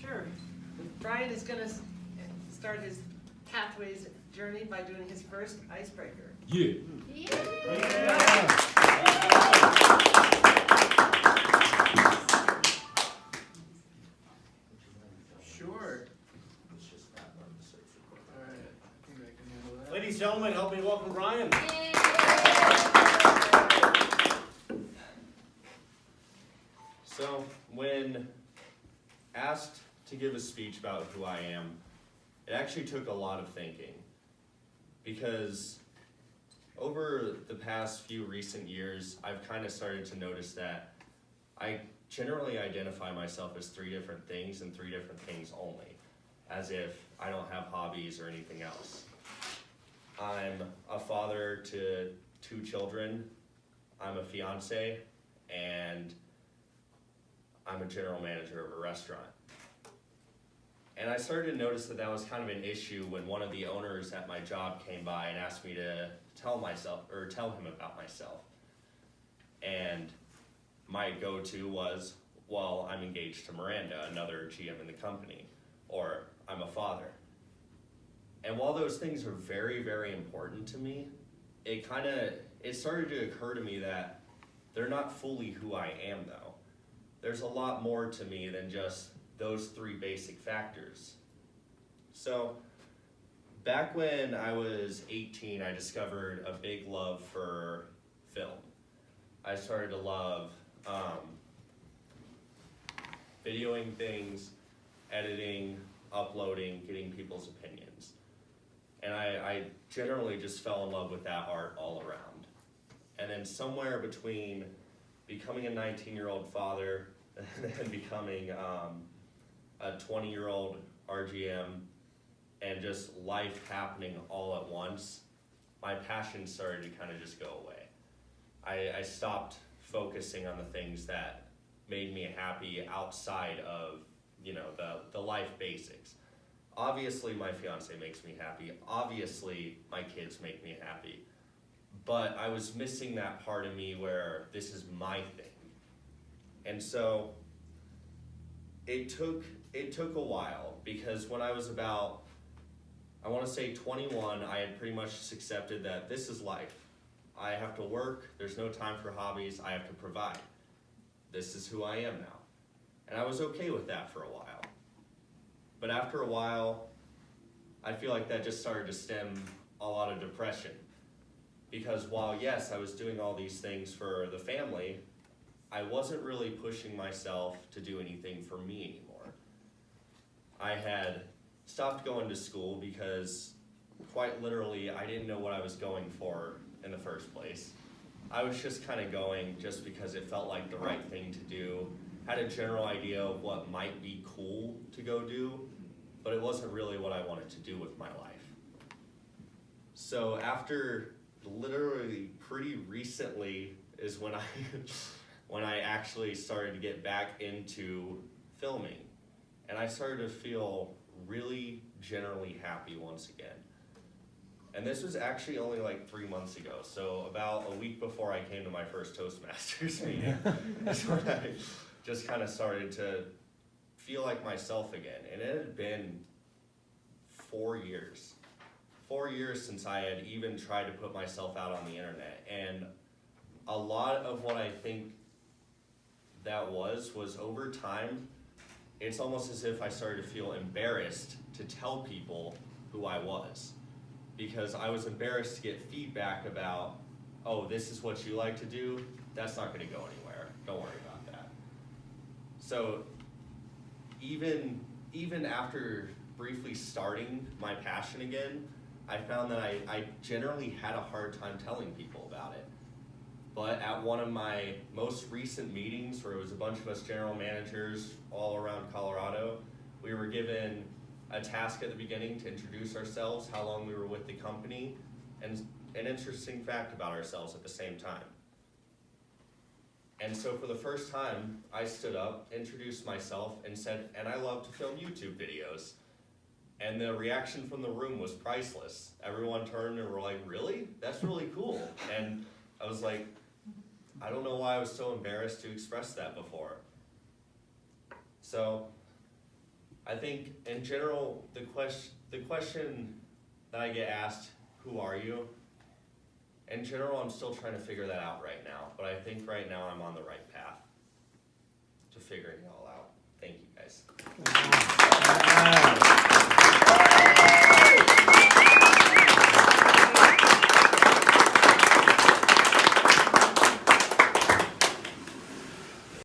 Sure. Brian is going to start his Pathways journey by doing his first Icebreaker. Yeah. Sure. All right. I think I can handle that. Ladies and gentlemen, help me welcome Brian. So, when asked to give a speech about who I am, it actually took a lot of thinking, because over the past few recent years, I've kind of started to notice that I generally identify myself as three different things and three different things only, as if I don't have hobbies or anything else. I'm a father to 2 children, I'm a fiance, and I'm a general manager of a restaurant. And I started to notice that that was kind of an issue when one of the owners at my job came by and asked me to tell him about myself. And my go-to was, well, I'm engaged to Miranda, another GM in the company, or I'm a father. And while those things are very, very important to me, it started to occur to me that they're not fully who I am, though. There's a lot more to me than just those 3 basic factors. So, back when I was 18, I discovered a big love for film. I started to love videoing things, editing, uploading, getting people's opinions. And I generally just fell in love with that art all around. And then somewhere between becoming a 19-year-old father and becoming a 20-year-old RGM, and just life happening all at once, my passion started to kind of just go away. I stopped focusing on the things that made me happy outside of, the life basics. Obviously, my fiance makes me happy. Obviously, my kids make me happy. But I was missing that part of me where this is my thing. And so it took a while, because when I was about, I want to say 21, I had pretty much accepted that this is life. I have to work, there's no time for hobbies, I have to provide. This is who I am now. And I was okay with that for a while. But after a while, I feel like that just started to stem a lot of depression. Because while, yes, I was doing all these things for the family, I wasn't really pushing myself to do anything for me anymore. I had stopped going to school because, quite literally, I didn't know what I was going for in the first place. I was just kind of going just because it felt like the right thing to do, had a general idea of what might be cool to go do, but it wasn't really what I wanted to do with my life. So after literally pretty recently is when I actually started to get back into filming, and I started to feel really generally happy once again. And this was actually only like 3 months ago, so about a week before I came to my first Toastmasters meeting, is when I just kind of started to feel like myself again. And it had been 4 years. 4 years since I had even tried to put myself out on the internet. And a lot of what I think that was over time, it's almost as if I started to feel embarrassed to tell people who I was. Because I was embarrassed to get feedback about, oh, this is what you like to do, that's not going to go anywhere, don't worry about that. So even after briefly starting my passion again, I found that I generally had a hard time telling people about it. But at one of my most recent meetings, where it was a bunch of us general managers all around Colorado, we were given a task at the beginning to introduce ourselves, how long we were with the company, and an interesting fact about ourselves at the same time. And so for the first time, I stood up, introduced myself, and said, and I love to film YouTube videos. And the reaction from the room was priceless. Everyone turned and were like, really? That's really cool. And I was like, I don't know why I was so embarrassed to express that before. So I think in general, the question that I get asked, who are you? In general, I'm still trying to figure that out right now, but I think right now I'm on the right path to figuring it all